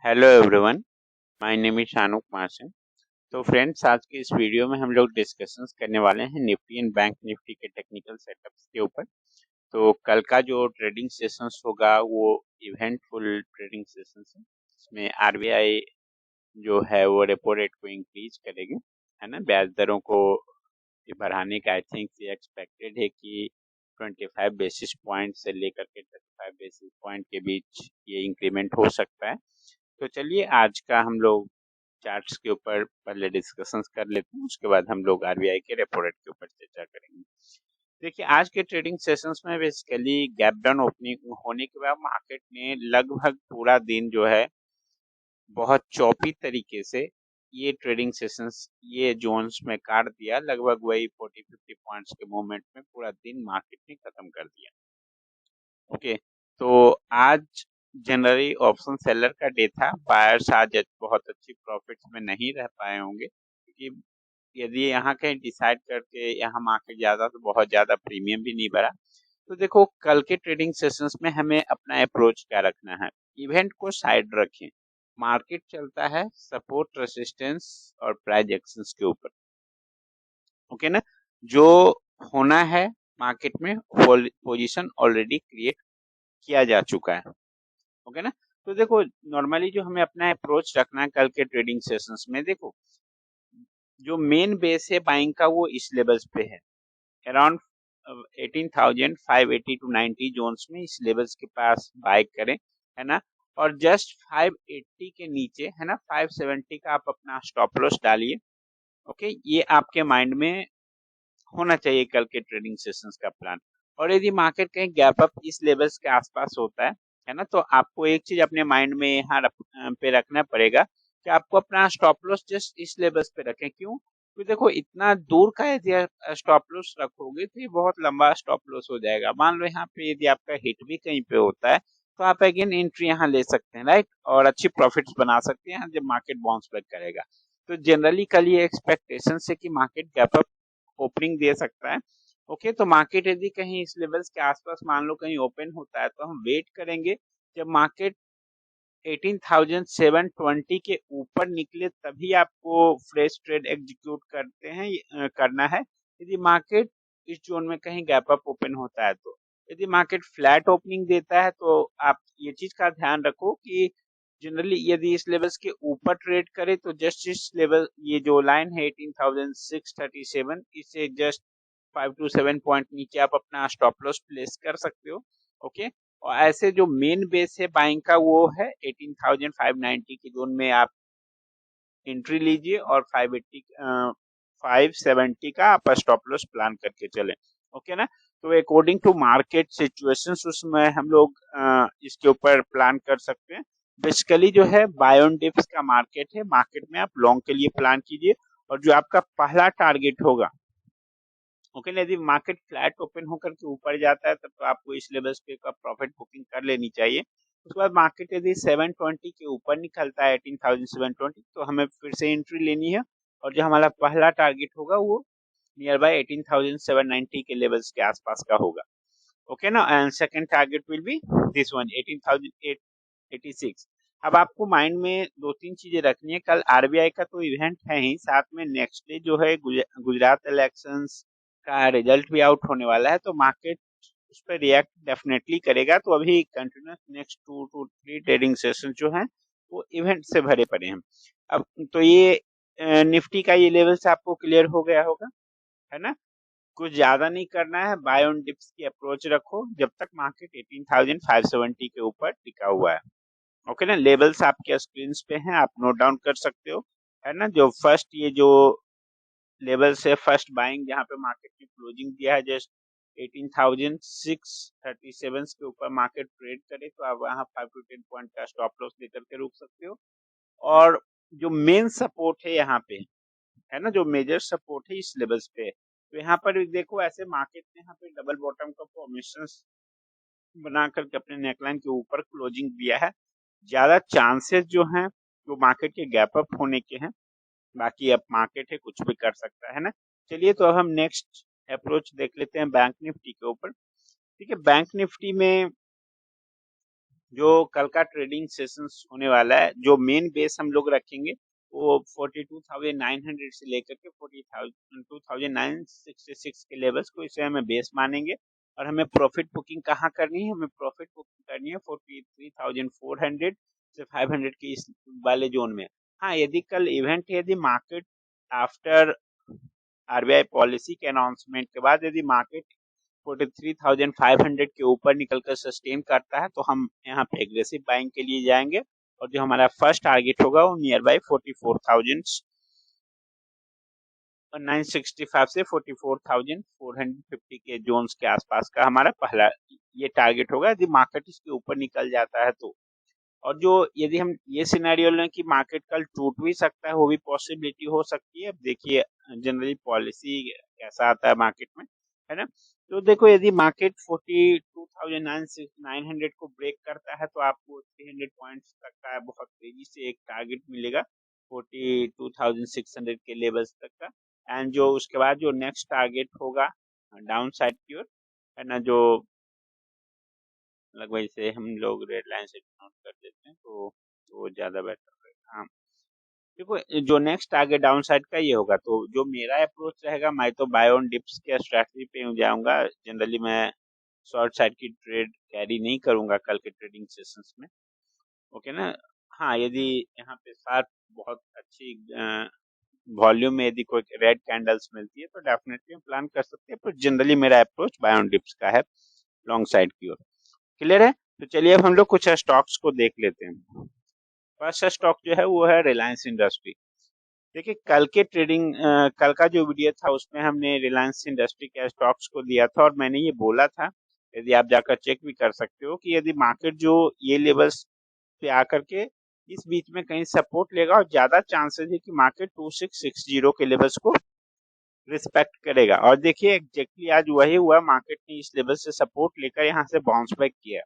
Hello everyone, my name is Shanu Kumar Singh. तो friends, आज के इस वीडियो में हम लोग डिस्कशंस करने वाले हैं निफ्टी एंड बैंक निफ्टी के टेक्निकल सेटअप्स के ऊपर। तो कल का जो ट्रेडिंग सेशंस होगा वो इवेंटफुल ट्रेडिंग सेशंस है। इसमें आरबीआई जो है वो रेपो रेट को इंक्रीज करेगी, है ना। ब्याज दरों को बढ़ाने का आई थिंक ये एक्सपेक्टेड है कि 25 बेसिस पॉइंट से लेकर के 35 बेसिस पॉइंट के बीच ये इंक्रीमेंट हो सकता है। तो चलिए आज का हम लोग चार्ट्स के ऊपर पहले डिस्कशंस कर लेते हैं, उसके बाद हम लोग आरबीआई के रेपो रेट के ऊपर चर्चा करेंगे। देखिए, आज के ट्रेडिंग सेशंस में बेसिकली गैप डाउन ओपनिंग होने के बाद मार्केट ने लगभग पूरा दिन जो है बहुत चौपी तरीके से ये ट्रेडिंग सेशंस ये जोन्स में काट दिया। लगभग वही 40-50 पॉइंट्स के मूवमेंट में पूरा दिन मार्केट ने खत्म कर दिया। ओके, तो आज जनरली ऑप्शन सेलर का डे था। बायर्स आज बहुत अच्छी प्रॉफिट्स में नहीं रह पाए होंगे, क्योंकि यदि यहाँ कहीं डिसाइड करके यहाँ मार्केट ज्यादा तो बहुत ज्यादा प्रीमियम भी नहीं बढ़ा। तो देखो, कल के ट्रेडिंग सेशंस में हमें अपना अप्रोच क्या रखना है। इवेंट को साइड रखें, मार्केट चलता है सपोर्ट, रेसिस्टेंस और प्राइस एक्शंस के ऊपर। ओके ना, जो होना है मार्केट में पोजीशन ऑलरेडी क्रिएट किया जा चुका है। ओके ना, तो देखो नॉर्मली जो हमें अपना अप्रोच रखना है कल के ट्रेडिंग सेशंस में, देखो जो मेन बेस है बाइंग का वो इस लेवल्स पे है, अराउंड 18,580 टू 90 जोन्स में इस लेवल्स के पास बाय करें, है ना। और जस्ट 580 के नीचे, है ना, 570 का आप अपना स्टॉप लॉस डालिए। ओके, ये आपके माइंड में होना चाहिए कल के ट्रेडिंग सेशंस का प्लान। और यदि मार्केट कहीं गैप अप इस लेवल्स के आसपास होता है ना, तो आपको एक चीज अपने माइंड में यहाँ पे रखना पड़ेगा कि आपको अपना स्टॉप लॉस जस्ट इस लेवल्स पे रखें। क्यों? तो देखो, इतना दूर का यदि स्टॉप लॉस रखोगे तो ये बहुत लंबा स्टॉप लॉस हो जाएगा। मान लो यहाँ पे यदि आपका हिट भी कहीं पे होता है तो आप अगेन एंट्री यहाँ ले सकते हैं, राइट, और अच्छी प्रॉफिट्स बना सकते हैं जब मार्केट बाउंस बैक करेगा। तो जनरली कल ये एक्सपेक्टेशन है कि मार्केट गैप अप ओपनिंग दे सकता है। ओके, तो मार्केट यदि कहीं इस लेवल्स के आसपास मान लो कहीं ओपन होता है तो हम वेट करेंगे जब मार्केट 18,720 के ऊपर निकले, तभी आपको फ्रेश ट्रेड एग्जीक्यूट करना है। यदि मार्केट इस जोन में कहीं गैप अप ओपन होता है तो, यदि मार्केट फ्लैट ओपनिंग देता है तो आप ये चीज का ध्यान रखो कि जनरली यदि इस लेवल्स के ऊपर ट्रेड करे तो जस्ट इस लेवल, ये जो लाइन है 18,637, इससे जस्ट 5 to 7 पॉइंट नीचे आप अपना स्टॉप लॉस प्लेस कर सकते हो। ओके, और ऐसे जो मेन बेस है बाइंग का वो है 18,590 के जोन में आप एंट्री लीजिए, और 570 का आप स्टॉप लॉस प्लान करके चलें। ओके ना, तो अकॉर्डिंग टू मार्केट सिचुएशंस उसमें हम लोग इसके ऊपर प्लान कर सकते हैं। बेसिकली जो है बाय ऑन डिप्स का मार्केट है, मार्केट में आप लॉन्ग के लिए प्लान कीजिए। और जो आपका पहला टारगेट होगा, ओके ना, यदि मार्केट फ्लैट ओपन होकर के ऊपर जाता है तब तो आपको इस लेवल्स पे का प्रॉफिट बुकिंग कर लेनी चाहिए। उसके बाद मार्केट यदि 720 के ऊपर निकलता है 18,720, तो हमें फिर से एंट्री लेनी है। और जो हमारा पहला टारगेट होगा वो नियर बाय 18,790 के लेवल्स के आसपास का होगा। ओके ना, and second target will be this one 18,886। अब आपको माइंड में दो तीन चीजें रखनी है। कल आरबीआई का तो इवेंट है ही, साथ में नेक्स्ट डे जो है गुजरात इलेक्शंस का रिजल्ट भी आउट होने वाला है, तो मार्केट उस पर रिएक्ट डेफिनेटली करेगा। तो अभी continuous next 2 to 3 trading session जो हैं वो इवेंट से भरे पड़े हैं। अब तो ये निफ्टी का ये लेवल से आपको क्लियर हो गया होगा, है ना। कुछ ज्यादा नहीं करना है, बाय ऑन डिप्स की अप्रोच रखो जब तक मार्केट 18,570 के ऊपर टिका हुआ है। ओके ना, लेवल्स आपके स्क्रीन पे हैं, आप नोट डाउन कर सकते हो, है ना। जो फर्स्ट ये जो लेवल से फर्स्ट बाइंग जहाँ पे मार्केट ने क्लोजिंग दिया है जस्ट 18,637 के ऊपर मार्केट ट्रेड करे तो आप वहाँ 5 to 10 पॉइंट का स्टॉप लॉस लेकर के रुक सकते हो। और जो मेन सपोर्ट है यहाँ पे, है ना, जो मेजर सपोर्ट है इस लेवल्स पे, तो यहाँ पर देखो ऐसे मार्केट ने यहाँ पे डबल बॉटम का फॉर्मेशन बना करके अपने नेकलाइन के ऊपर क्लोजिंग दिया है। ज्यादा चांसेस जो हैं वो मार्केट के गैप अप होने के हैं। बाकी अब मार्केट है, कुछ भी कर सकता है ना। चलिए, तो अब हम नेक्स्ट अप्रोच देख लेते हैं बैंक निफ्टी के ऊपर। ठीक है, बैंक निफ्टी में जो कल का ट्रेडिंग सेशंस होने वाला है, जो मेन बेस हम लोग रखेंगे वो 42,900 से लेकर के 42,966 के लेवल्स को इसे हमें बेस मानेंगे। और हमें प्रॉफिट बुकिंग कहाँ करनी है, हमें प्रॉफिट बुकिंग करनी है 43,400 से 500 के इस वाले जोन में। हाँ, यदि कल इवेंट, यदि मार्केट आफ्टर आरबीआई पॉलिसी के अनाउंसमेंट के बाद यदि मार्केट 43,500 के ऊपर निकलकर सस्टेन करता है तो हम यहाँ पे एग्रेसिव बाइंग के लिए जाएंगे। और जो हमारा फर्स्ट टारगेट होगा वो नियर बाई 44,965 से 44,450 के जोन्स के आसपास का हमारा पहला ये टारगेट होगा, यदि मार्केट इसके ऊपर निकल जाता है तो। और जो यदि हम ये सिनेरियो लें कि मार्केट कल टूट भी सकता है, वो भी पॉसिबिलिटी हो सकती है। अब देखिए जनरली पॉलिसी कैसा आता है मार्केट में, है ना। तो देखो यदि मार्केट 42,900 को ब्रेक करता है तो आपको 300 पॉइंट्स तक का बहुत तेजी से एक टारगेट मिलेगा 42,600 के लेवल्स तक का। एंड जो उसके बाद जो नेक्स्ट टारगेट होगा डाउन साइड की ओर, है ना, जो लगभग इसे हम लोग रेड लाइन से नोट कर देते हैं तो ज्यादा बेटर रहेगा। हाँ, देखो जो नेक्स्ट टारगेट डाउन साइड का ये होगा, तो जो मेरा अप्रोच रहेगा, मैं तो बाय ऑन डिप्स के स्ट्रैटेजी पे जाऊंगा। जनरली मैं शॉर्ट साइड की ट्रेड कैरी नहीं करूंगा कल के ट्रेडिंग सेशंस में, ओके ना। हाँ, यदि यहाँ पे साथ बहुत अच्छी वॉल्यूम में यदि कोई रेड कैंडल्स मिलती है तो डेफिनेटली हम प्लान कर सकते हैं, पर जनरली मेरा अप्रोच बाय ऑन डिप्स का है लॉन्ग साइड की ओर। क्लियर है। तो चलिए अब हम लोग कुछ स्टॉक्स को देख लेते हैं। फर्स्ट स्टॉक जो है वो है रिलायंस इंडस्ट्री। देखिए कल के ट्रेडिंग कल का जो वीडियो था उसमें हमने रिलायंस इंडस्ट्री के स्टॉक्स को दिया था और मैंने ये बोला था, यदि आप जाकर चेक भी कर सकते हो, कि यदि मार्केट जो ये लेवल्स पे आकर के इस बीच में कहीं सपोर्ट लेगा और ज्यादा चांसेस है कि मार्केट 2660 के लेवल्स को रिस्पेक्ट करेगा। और देखिए एग्जैक्टली आज वही हुआ, मार्केट ने इस लेवल से सपोर्ट लेकर यहाँ से बाउंस बैक किया।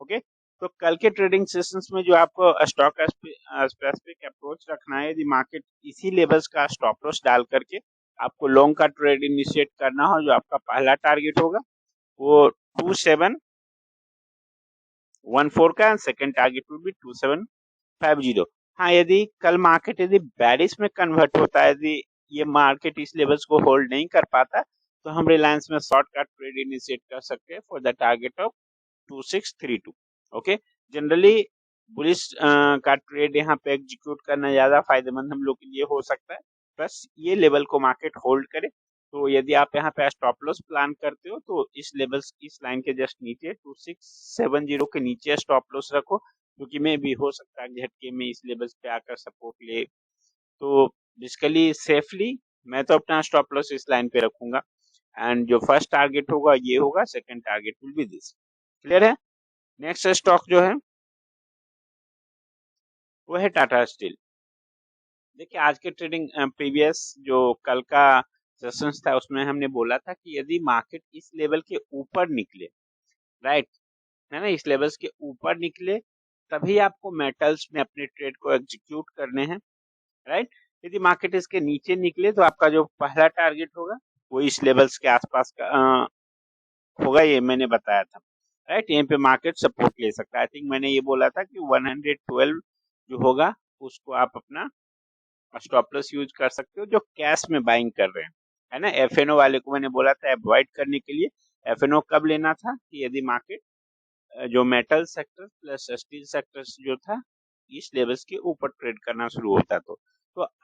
ओके, तो कल के ट्रेडिंग सेशंस में जो आपको स्टॉक स्पेसिफिक अप्रोच रखना है, यदि मार्केट इसी लेवल्स का स्टॉप लॉस डाल करके आपको लॉन्ग का ट्रेड इनिशिएट करना हो, जो आपका पहला टारगेट होगा वो 2714 का, सेकंड टारगेट विल बी 2750। हाँ, यदि कल मार्केट यदि बेरिश में कन्वर्ट होता है, यदि ये मार्केट इस लेवल्स को होल्ड नहीं कर पाता, तो हम रिलायंस में शॉर्ट का ट्रेड इनिशिएट कर सकते हैं for the target of 2632। Okay, generally bullish का ट्रेड यहाँ पे एग्जीक्यूट करना ज्यादा फायदेमंद हम लोग के लिए हो सकता है, बस ये लेवल को मार्केट होल्ड करे। तो यदि आप यहाँ पे स्टॉप लॉस प्लान करते हो तो इस लेवल्स, इस लाइन के जस्ट नीचे 2670 के नीचे स्टॉप लॉस रखो, क्योंकि में भी हो सकता है झटके में इस लेवल्स पे आकर सपोर्ट ले। तो बेसिकली सेफली मैं तो अपना स्टॉप लॉस इस लाइन पे रखूंगा। एंड जो फर्स्ट टारगेट होगा ये होगा, second target will be this. Clear है। नेक्स्ट स्टॉक जो है वो है टाटा स्टील। देखिए आज के ट्रेडिंग प्रीवियस जो कल का सेशंस था उसमें हमने बोला था कि यदि मार्केट इस लेवल के ऊपर निकले, राइट, है ना, इस लेवल्स के ऊपर निकले तभी आपको मेटल्स में अपने ट्रेड को एग्जीक्यूट करने हैं, राइट। यदि मार्केट इसके नीचे निकले तो आपका जो पहला टारगेट होगा वो इस लेवल्स के आसपास का होगा, ये मैंने बताया था, राइट। यहाँ पे मार्केट सपोर्ट ले सकता है। आई थिंक मैंने ये बोला था कि 112 जो होगा उसको आप अपना स्टॉप लॉस यूज कर सकते हो जो कैश में बाइंग कर रहे हैं, है ना। एफएनओ वाले को मैंने बोला था अवॉइड करने के लिए। एफएनओ कब लेना था कि यदि मार्केट जो metal sector plus steel sector जो था इस लेवल्स के ऊपर ट्रेड करना शुरू होता। तो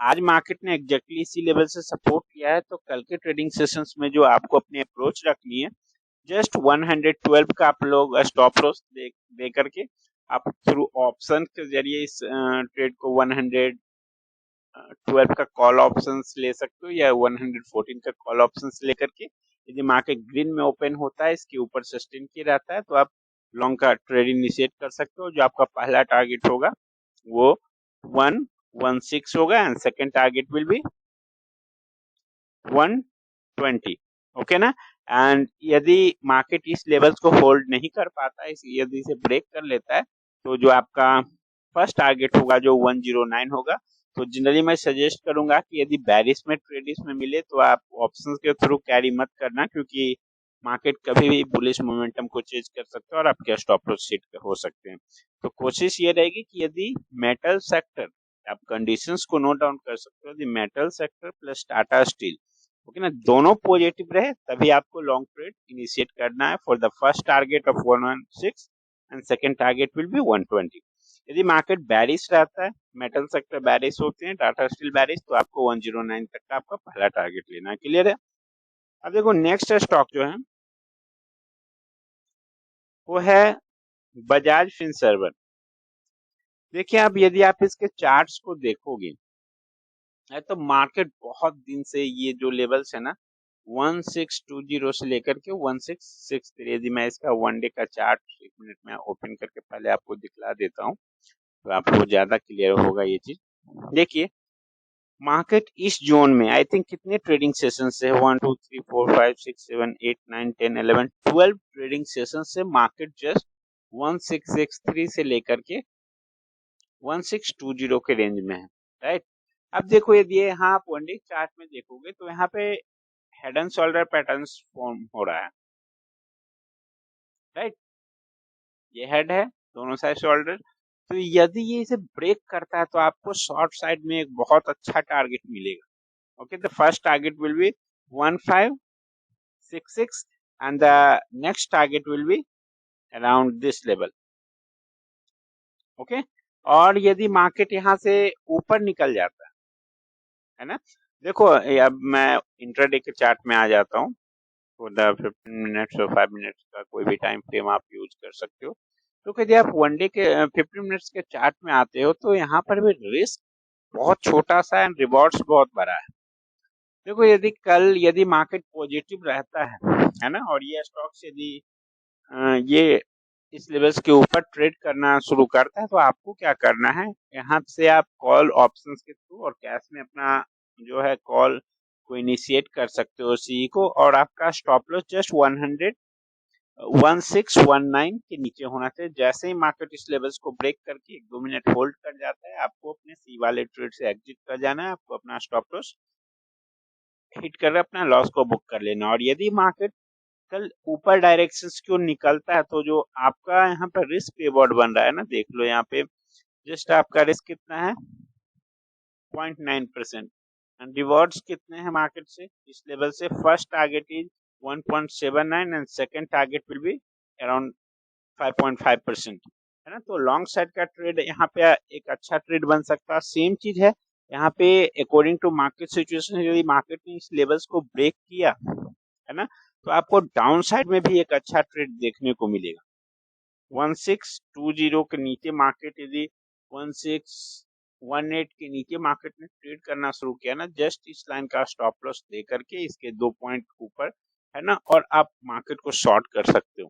आज मार्केट ने एग्जैक्टली इसी लेवल से सपोर्ट किया है। तो कल के ट्रेडिंग सेशंस में जो आपको अपनी अप्रोच रखनी है, जस्ट 112 का आप लोग स्टॉप लॉस दे करके आप थ्रू ऑप्शन के जरिए इस ट्रेड को 112 का कॉल ऑप्शंस ले सकते हो या 114 का कॉल ऑप्शंस लेकर के, यदि मार्केट ग्रीन में ओपन होता है, इसके ऊपर सस्टेन किया रहता है, तो आप लॉन्ग का ट्रेड इनिशिएट कर सकते हो। जो आपका पहला टारगेट होगा वो 116 होगा and second target will be 120। Okay ना। एंड यदि मार्केट इस लेवल्स को होल्ड नहीं कर पाता है, यदि इसे ब्रेक कर लेता है, तो जो आपका फर्स्ट टारगेट होगा जो 109 होगा। तो जनरली मैं सजेस्ट करूंगा कि यदि बैरिश में ट्रेड इसमें मिले तो आप ऑप्शंस के थ्रू कैरी मत करना, क्योंकि मार्केट कभी भी बुलिश मोमेंटम को चेंज कर सकता है और आपके स्टॉप लॉस सेट हो सकते हैं। तो कोशिश ये रहेगी कि यदि मेटल सेक्टर, आप कंडीशंस को नोट डाउन कर सकते हो, यदि metal sector plus Tata steel, okay ना, दोनों पॉजिटिव रहे तभी आपको लॉन्ग ट्रेड इनिशिएट करना है for the first target of 116 and second target will be 120। यदि मार्केट बैरिश रहता है, मेटल सेक्टर बैरिश होते हैं, टाटा स्टील बैरिश, तो आपको 109 तक का आपका पहला टारगेट लेना है। क्लियर है? अब देखो नेक्स्ट स्टॉक जो है वो है बजाज फिनसर्व। देखिए अब यदि आप इसके चार्ट्स को देखोगे है तो मार्केट बहुत दिन से ये जो लेवल्स है ना 1620 से लेकर के 1663, यदि मैं इसका वन डे का चार्ट 1 मिनट में ओपन करके पहले आपको दिखला देता हूँ तो आपको ज्यादा क्लियर होगा ये चीज। देखिए मार्केट इस जोन में आई थिंक कितने ट्रेडिंग सेशन से 1 2 3 4 5 6 7 8 9 10 11 12 ट्रेडिंग सेशन से मार्केट जस्ट 1663 से लेकर के 1620 के रेंज में है, राइट। अब देखो यदि यहाँ आप वन डे चार्ट में देखोगे तो यहाँ पे head and shoulder patterns form हो रहा है, राइट। ये हेड है, दोनों साइड शोल्डर। तो यदि ये इसे ब्रेक करता है तो आपको शॉर्ट साइड में एक बहुत अच्छा टारगेट मिलेगा। Okay, the first target will be 1566 and the next target will be around this level. Okay, और यदि मार्केट यहाँ से ऊपर निकल जाता है ना, देखो अब मैं इंट्राडे के चार्ट में आ जाता हूँ। फॉर द 15 मिनट्स और 5 मिनट्स का कोई भी टाइम फ्रेम आप यूज कर सकते हो। तो यदि आप वन डे के 15 मिनट्स के चार्ट में आते हो तो यहाँ पर भी रिस्क बहुत छोटा सा एंड रिवॉर्ड्स बहुत बड़ा है। देखो यदि कल यदि मार्केट पॉजिटिव रहता है ना, और ये स्टॉक्स यदि ये इस लेवल्स के ऊपर ट्रेड करना शुरू करता है तो आपको क्या करना है, यहाँ से आप कॉल ऑप्शंस के थ्रू और कैश में अपना जो है कॉल को इनिशिएट कर सकते हो सी को, और आपका स्टॉप लॉस जस्ट 1619 के नीचे होना चाहिए। जैसे ही मार्केट इस लेवल्स को ब्रेक करके 1-2 मिनट होल्ड कर जाता है, आपको अपने सी वाले ट्रेड से एग्जिट कर जाना है, आपको अपना स्टॉप लॉस हिट कर अपना लॉस को बुक कर लेना। और यदि मार्केट कल ऊपर डायरेक्शन क्यों निकलता है तो जो आपका यहाँ पर रिस्क रिवॉर्ड बन रहा है ना, देख लो यहाँ पे जस्ट आपका रिस्क कितना है 0.9% एंड रिवॉर्ड्स कितने हैं मार्केट से इस लेवल से। First target is 1.79 and second target will be around 5.5%, है ना। तो लॉन्ग साइड का ट्रेड यहाँ पे एक अच्छा ट्रेड बन सकता है। सेम चीज है यहाँ पे अकॉर्डिंग टू मार्केट सिचुएशन, यदि मार्केट ने इस लेवल्स को ब्रेक किया है ना तो आपको डाउन साइड में भी एक अच्छा ट्रेड देखने को मिलेगा। 1620 के नीचे मार्केट यदि 1618 के नीचे मार्केट ने ट्रेड करना शुरू किया ना, जस्ट इस लाइन का स्टॉप लॉस दे करके इसके 2 पॉइंट ऊपर है ना, और आप मार्केट को शॉर्ट कर सकते हो।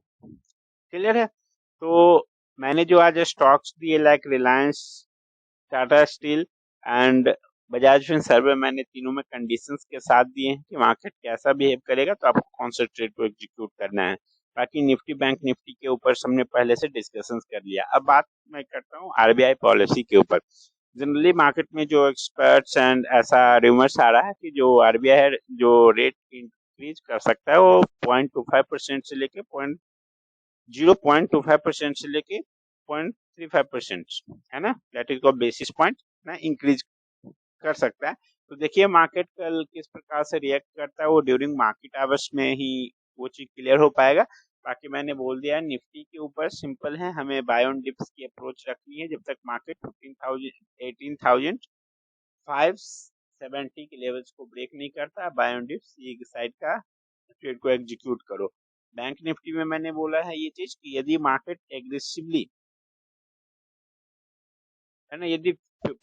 क्लियर है? तो मैंने जो आज स्टॉक्स दिए like Reliance, Tata steel and Bajaj Finserv, मैंने तीनों में कंडीशंस के साथ दिए हैं कि मार्केट कैसा बिहेव करेगा तो आपको कौन सा ट्रेड को एग्जीक्यूट करना है। बाकी निफ्टी बैंक निफ्टी के ऊपर हमने पहले से डिस्कशंस कर लिया। अब बात मैं करता हूँ आरबीआई पॉलिसी के ऊपर। जनरली मार्केट में जो एक्सपर्ट्स एंड ऐसा रूमर्स आ रहा है कि जो आरबीआई है जो रेट इंक्रीज कर सकता है वो 0.25% से लेके 0.25% से लेके 0.35%, है ना, दैट इज बेसिस पॉइंट ना इंक्रीज कर सकता है। तो देखिए मार्केट कल किस प्रकार से रिएक्ट करता है वो ड्यूरिंग मार्केट आवर्स में ही वो चीज क्लियर हो पाएगा। बाकी मैंने बोल दिया निफ्टी के ऊपर सिंपल है, हमें बाय ऑन डिप्स की अप्रोच रखनी है जब तक मार्केट 18,570 के लेवल्स को ब्रेक नहीं करता। बाय ऑन डिप्स ये साइड का ट्रेड को एग्जीक्यूट करो। बैंक निफ्टी में मैंने बोला है ये चीज कि यदि मार्केट एग्रेसिवली है ना, यदि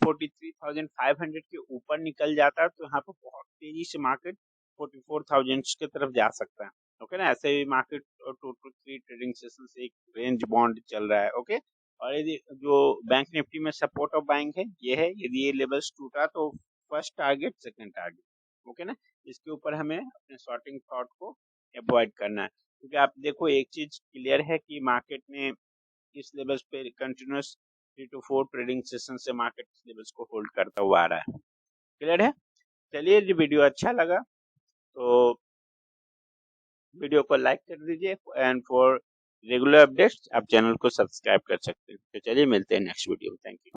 43,500 के ऊपर निकल जाता है तो यहाँ पर बहुत तेजी से मार्केट 44,000 के तरफ जा सकता है। ओके ना, ऐसे ही मार्केट 2 to 3 ट्रेडिंग सेशन से एक रेंज बॉन्ड चल रहा है। ओके, और यदि जो बैंक निफ्टी में सपोर्ट ऑफ बाइंग है ये है, यदि ये लेवल्स टूटा तो first target second target, okay ना, इसके ऊपर हमें अपने शॉर्टिंग थॉट को अवॉइड करना है। क्योंकि आप देखो एक चीज क्लियर है कि मार्केट ने इस लेवल्स पे कंटिन्यूस 3 to 4 ट्रेडिंग सेशन से मार्केट इस लेवल्स को होल्ड करता हुआ आ रहा है। क्लियर है? चलिए, जो वीडियो अच्छा लगा तो वीडियो को लाइक कर दीजिए एंड फॉर रेगुलर अपडेट्स आप चैनल को सब्सक्राइब कर सकते हैं। तो चलिए मिलते हैं नेक्स्ट वीडियो में। Thank you.